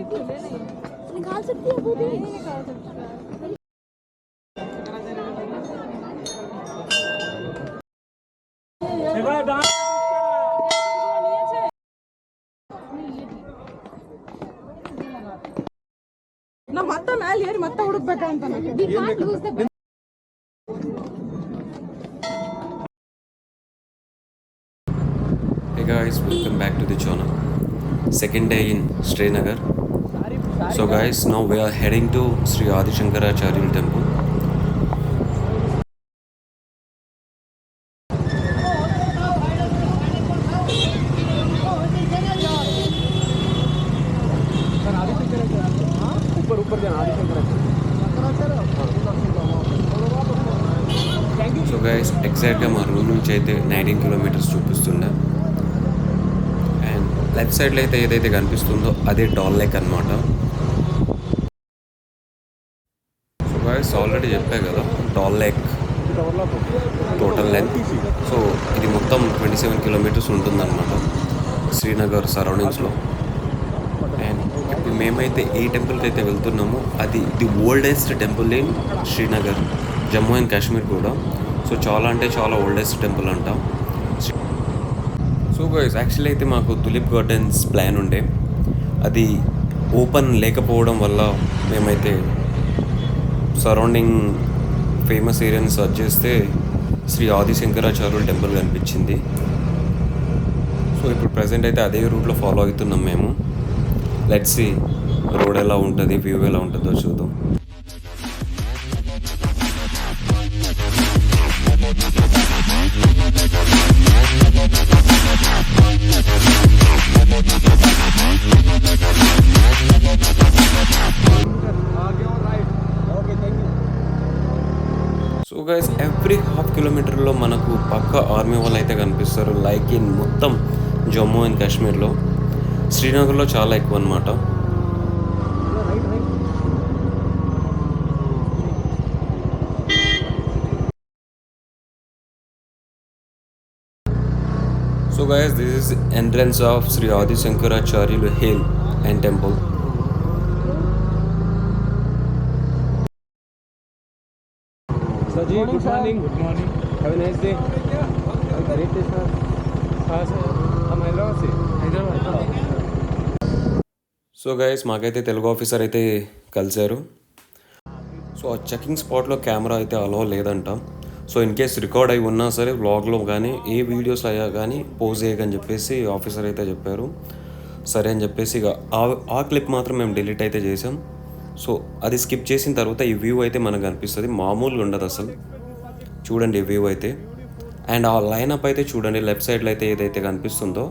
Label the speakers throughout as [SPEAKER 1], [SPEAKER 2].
[SPEAKER 1] निकाल सकती है वो भी नहीं निकाल सकती।
[SPEAKER 2] ना मत्ता मैल यार मत्ता ಹುಡುಕಬೇಕ ಅಂತ ನಾನು
[SPEAKER 3] Hey guys, welcome back to the channel. Second day in Srinagar. So guys, now we are heading to Sri Adi Shankaracharya temple. So guys ఎగ్జాక్ట్గా మా రూమ్ నుంచి అయితే 19 కిలోమీటర్స్ చూపిస్తుండే. అండ్ లెఫ్ట్ సైడ్లో అయితే ఏదైతే కనిపిస్తుందో అదే డాల్ లేక్ అనమాట. సో గైస్ ఆల్రెడీ చెప్పా కదా, Dal lake total length. So ఇది మొత్తం 27 కిలోమీటర్స్ ఉంటుందన్నమాట శ్రీనగర్ సరౌండింగ్స్లో. అండ్ ఇప్పుడు మేమైతే ఏ టెంపుల్కి అయితే వెళ్తున్నామో అది the oldest temple in Srinagar, Jammu and Kashmir కూడా. సో చాలా అంటే చాలా ఓల్డెస్ట్ టెంపుల్ అంట. సో గైస్ యాక్చువల్లీ అయితే మాకు తులిప్ గార్డెన్స్ ప్లాన్ ఉండే, అది ఓపెన్ లేకపోవడం వల్ల మేమైతే సరౌండింగ్ ఫేమస్ ఏరియాని సర్చ్ చేస్తే శ్రీ ఆది శంకరాచార్యుల టెంపుల్ కనిపించింది. సో ఇప్పుడు ప్రజెంట్ అయితే అదే రూట్లో ఫాలో అవుతున్నాం మేము. లెట్స్ సీ రోడ్ ఎలా ఉంటుంది, వ్యూ ఎలా ఉంటుందో చూద్దాం. సో గైస్ ఎవ్రీ హాఫ్ కిలోమీటర్లో మనకు పక్క ఆర్మీ వాళ్ళు అయితే కనిపిస్తారు, లైక్ ఇన్ మొత్తం జమ్మూ అండ్ కాశ్మీర్లో. శ్రీనగర్లో చాలా ఎక్కువ అనమాట. So guys, this is the entrance of Sri Adi Shankaracharya Hill and Temple.
[SPEAKER 4] Sir ji, good morning. Good morning. Have a nice day. Great day, sir. Sir, हम हैदराबाद से. हैदराबाद.
[SPEAKER 3] సో గైస్ మాకైతే Telugu officer అయితే కలిశారు. So ఆ checking స్పాట్లో camera అయితే అలో లేదంట. So in case record అయి ఉన్నా సరే వ్లాగ్లో కానీ ఏ వీడియోస్ అయ్యా కానీ పోజ్ చేయకని చెప్పేసి ఆఫీసర్ అయితే చెప్పారు. సరే అని చెప్పేసి ఇక ఆ క్లిప్ మాత్రం మేము డిలీట్ అయితే చేసాం. సో అది స్కిప్ చేసిన తర్వాత ఈ వ్యూ అయితే మనకు కనిపిస్తుంది, మామూలుగా ఉండదు అసలు. చూడండి వ్యూ అయితే. అండ్ ఆ లైనప్ అయితే చూడండి, లెఫ్ట్ సైడ్లో అయితే ఏదైతే కనిపిస్తుందో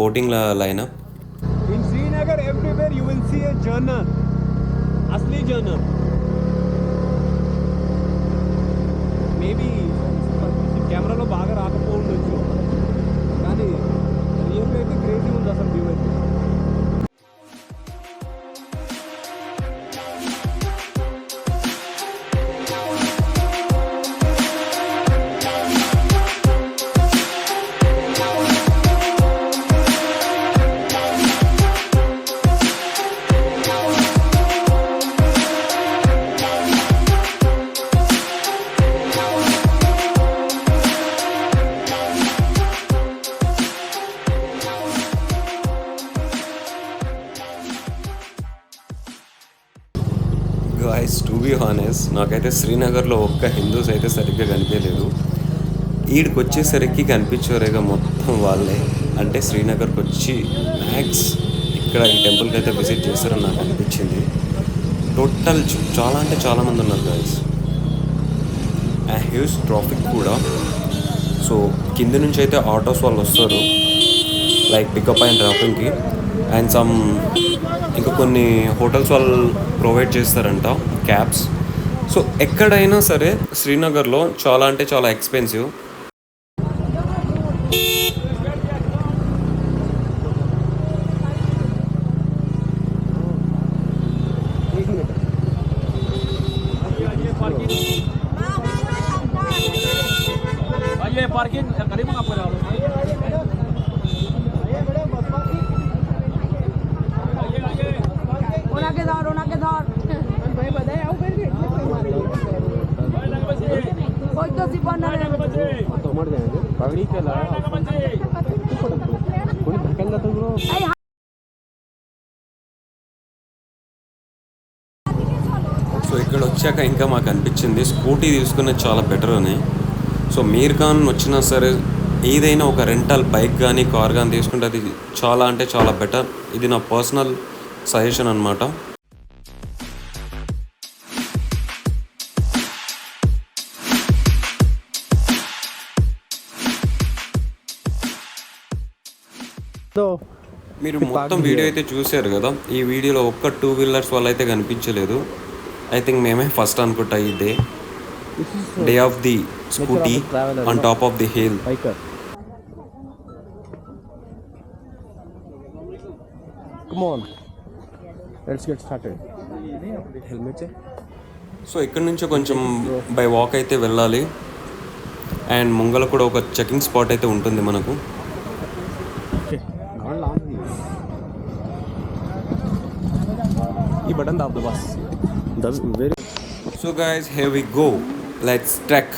[SPEAKER 3] boating lineup.
[SPEAKER 4] In Srinagar, everywhere you will see a journal. Asli journal. Maybe కెమెరాలో బాగా రాకపోవచ్చు, కానీ రియల్గా అయితే క్రేజీ ఉంది అసలు వ్యూ అయితే.
[SPEAKER 3] గైస్ టు బీ హానెస్ట్ నాకైతే శ్రీనగర్లో ఒక్క హిందూస్ అయితే సరిగ్గా కనిపించలేదు. ఈడికి వచ్చేసరికి కనిపించేవారుగా మొత్తం వాళ్ళే. అంటే శ్రీనగర్కి వచ్చి మ్యాక్స్ ఇక్కడ ఈ టెంపుల్కి అయితే విజిట్ చేస్తారని నాకు అనిపించింది. టోటల్ చాలా అంటే చాలామంది ఉన్నారు గైస్. హ్యూజ్ ట్రాఫిక్ కూడా. సో కింద నుంచి అయితే ఆటోస్ వాళ్ళు వస్తారు, లైక్ పికప్ అండ్ డ్రాపింగ్కి. అండ్ సమ్ ఇంకా కొన్ని హోటల్స్ వాళ్ళు ప్రొవైడ్ చేస్తారంట క్యాబ్స్. సో ఎక్కడైనా సరే శ్రీనగర్లో చాలా అంటే చాలా ఎక్స్పెన్సివ్.
[SPEAKER 4] पार्किंग करीब आपको
[SPEAKER 2] भाई बताए आओ फिर कोई तो सिपाना
[SPEAKER 4] तो मर जाएंगे पगड़ी के ला कोई धकेल देता ब्रो
[SPEAKER 3] సో ఇక్కడ వచ్చాక ఇంకా మాకు అనిపించింది స్కూటీ తీసుకునేది చాలా బెటర్ అని. సో మీరు కానీ వచ్చినా సరే ఏదైనా ఒక రెంటల్ బైక్ కానీ కార్ కానీ తీసుకుంటే అది చాలా అంటే చాలా బెటర్. ఇది నా పర్సనల్ సజెషన్ అనమాట. మీరు మొత్తం వీడియో అయితే చూశారు కదా. ఈ వీడియోలో ఒక్క 2 వీలర్స్ వాళ్ళు అయితే కనిపించలేదు. ఐ థింక్ మేమే ఫస్ట్ అనుకుంటా ఈ day of the scooty on top of the hill.
[SPEAKER 4] Come on, let's get started. Helmet.
[SPEAKER 3] So ఇక్కడ నుంచి కొంచెం బై వాక్ అయితే వెళ్ళాలి. అండ్ ముంగల కూడా ఒక చెకింగ్ స్పాట్ అయితే ఉంటుంది మనకు.
[SPEAKER 4] ఈ బటన్ దాబ్ దో బస్. That's very.
[SPEAKER 3] So guys, here we go. Let's trek.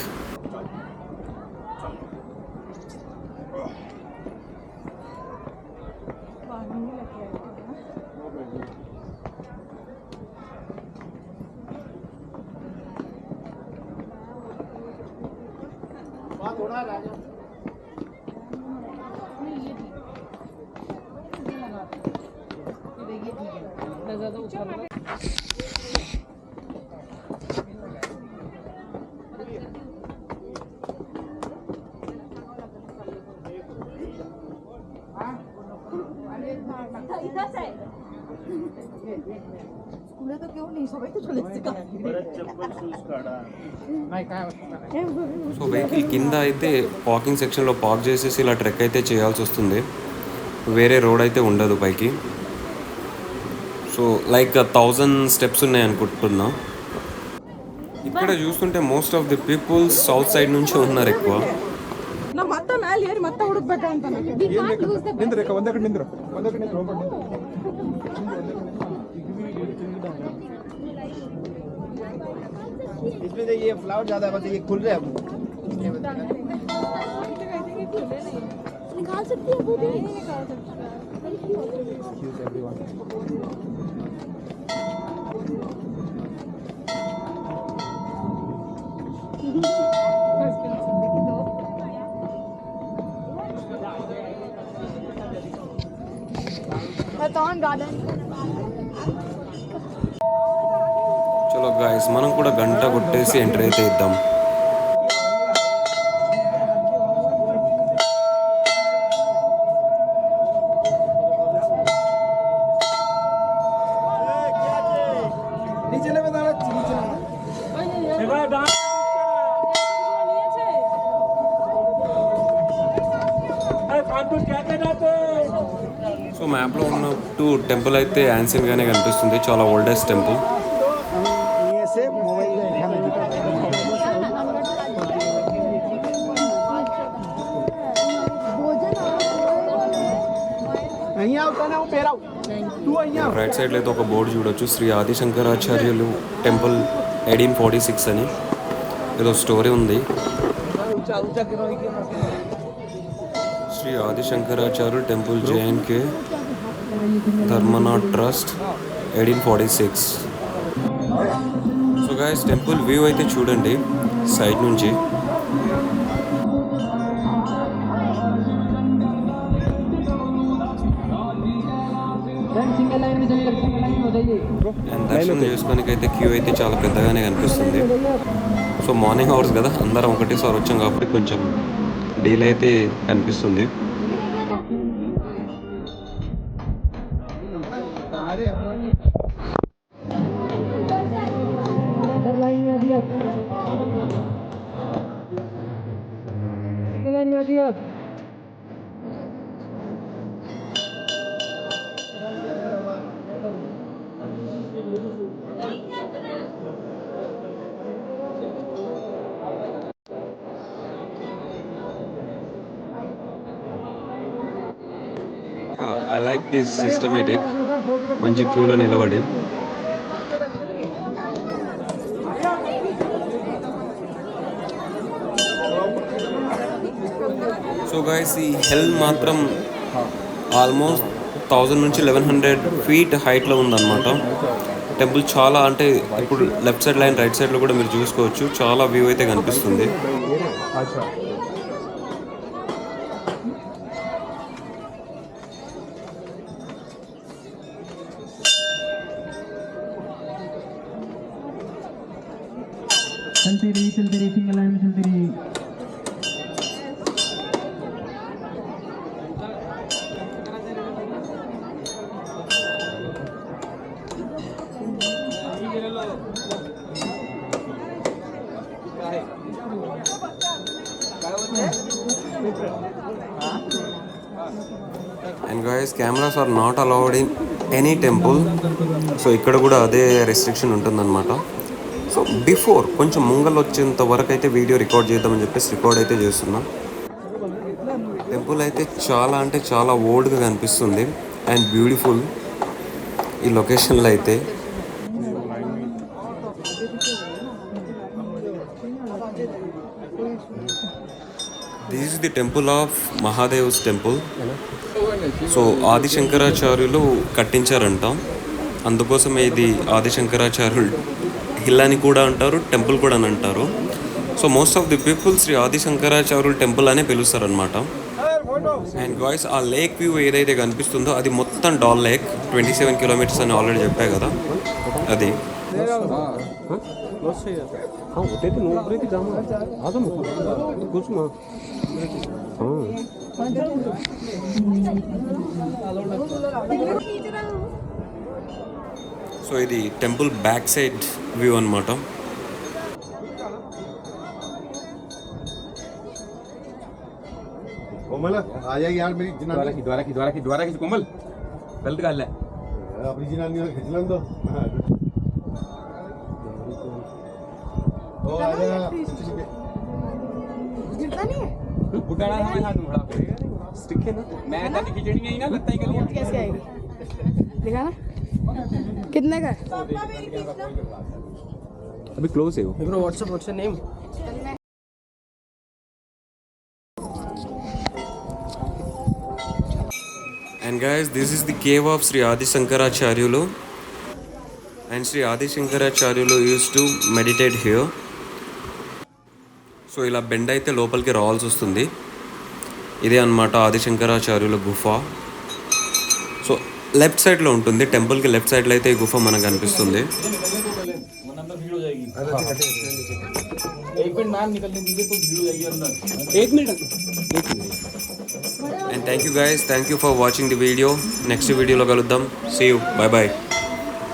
[SPEAKER 2] तो क्यों नहीं सबाई तो चले
[SPEAKER 3] సో వెహికల్ కింద అయితే పార్కింగ్ సెక్షన్లో పార్క్ చేసేసి ఇలా ట్రెక్ అయితే చేయాల్సి వస్తుంది. వేరే రోడ్ అయితే ఉండదు పైకి. సో లైక్ 1000 స్టెప్స్ ఉన్నాయి అనుకుంటున్నా. ఇక్కడ చూస్తుంటే most of the people south side నుంచి ఉన్నారు ఎక్కువ.
[SPEAKER 2] ನಾ ಮತ್ತೆ ಮೇಲೆ ಏರಿ ಮತ್ತೆ ಹುಡುಕ್ಬೇಕಂತ
[SPEAKER 4] ನಿಂದ್ರೆ ಒಂದೇ ಕಡೆ ನಿಂದ್ರು
[SPEAKER 5] इसमें से ये फ्लावर ज्यादा है, बस ये खुल रहे हैं
[SPEAKER 1] निकाल सकती है वो भी नहीं निकाल सकती
[SPEAKER 3] చలో గాయస్, మనం కూడా గంట కొట్టేసి ఎంటర్ అయితే ఇద్దాం. సో మ్యాప్లో ఉన్నట్టు టెంపుల్ అయితే యాన్సియన్గానే కనిపిస్తుంది, చాలా ఓల్డెస్ట్ టెంపుల్. రైట్ సైడ్లో అయితే ఒక బోర్డు చూడొచ్చు, శ్రీ ఆదిశంకరాచార్యులు టెంపుల్ 1846 అని ఏదో స్టోరీ ఉంది. శ్రీ ఆదిశంకరాచార్యులు temple JNK Dharmanath trust 1846. So guys, temple view అయితే చూడండి సైడ్ నుంచి. అండ్ దర్శనం చేసుకోనికి అయితే క్యూ అయితే చాలా పెద్దగానే కనిపిస్తుంది. సో మార్నింగ్ అవర్స్ కదా, అందరం ఒకటేసారి వచ్చాం కాబట్టి కొంచెం డీలే అయితే కనిపిస్తుంది. I like this systematic. మంచి క్యూలో నిలబడి. సో గైస్ ఈ హిల్ మాత్రం ఆల్మోస్ట్ 1000 నుంచి 1100 ఫీట్ హైట్లో ఉందన్నమాట. టెంపుల్ చాలా అంటే ఇప్పుడు లెఫ్ట్ సైడ్ లైన్ రైట్ సైడ్లో కూడా మీరు చూసుకోవచ్చు, చాలా వ్యూ అయితే కనిపిస్తుంది.
[SPEAKER 6] चलते रही सिंगल लाइन में चलते रही.
[SPEAKER 3] And guys cameras are not allowed in any temple. So ఇక్కడ కూడా అదే రెస్ట్రిక్షన్ ఉంటుందన్నమాట. సో బిఫోర్ కొంచెం ముంగల్ వచ్చేంత వరకు అయితే వీడియో రికార్డ్ చేద్దామని చెప్పేసి రికార్డ్ అయితే చేస్తున్నాం. టెంపుల్ అయితే చాలా అంటే చాలా ఓల్డ్గా కనిపిస్తుంది అండ్ బ్యూటిఫుల్ ఈ లొకేషన్లో అయితే. This is the temple of Mahadev's temple. So ఆదిశంకరాచార్యులు కట్టించారంట, అందుకోసమే ఇది ఆదిశంకరాచార్యులు హిల్ అని కూడా అంటారు, టెంపుల్ కూడా అని అంటారు. So most of the people Shri ఆదిశంకరాచార్యులు టెంపుల్ అనే పిలుస్తారనమాట. అండ్ గాయ్స్ ఆ లేక్ వ్యూ ఏదైతే కనిపిస్తుందో అది మొత్తం డాల్ లేక్, 27 కిలోమీటర్స్ అని ఆల్రెడీ చెప్పాయి కదా, అది. సో ఇది టెంపుల్ బ్యాక్ సైడ్ వ్యూ అనమాట.
[SPEAKER 5] कोमल आ जाएगी यार मेरी जनानी.
[SPEAKER 4] द्वारा की कोमल गलत गल है.
[SPEAKER 5] अपनी जनानी को खींच लो तो. ओ आ जा.
[SPEAKER 2] गिरता नहीं है.
[SPEAKER 4] बुढ़ाना हमारे हाथ में बड़ा पड़ेगा. स्टिक है ना, मैं तो खिचड़ी नहीं ना लगता ही गलियां.
[SPEAKER 2] कैसे आएगी देखा ना कितने का.
[SPEAKER 4] अभी क्लोज है वो.
[SPEAKER 5] WhatsApp name.
[SPEAKER 3] And guys, this is the cave of Sri Adi Shankaracharyalu. And Sri Adi Shankaracharyalu used to meditate here. So ఇలా బెండ్ అయితే లోపలికి రావాల్సి వస్తుంది. ఇదే అన్నమాట ఆది శంకరాచార్యుల గుఫ. సో లెఫ్ట్ సైడ్లో ఉంటుంది, టెంపుల్కి లెఫ్ట్ సైడ్లో అయితే ఈ గుఫ మనకు కనిపిస్తుంది. And thank you guys, thank you for watching the video. Next video lo kaludam. See you, bye bye.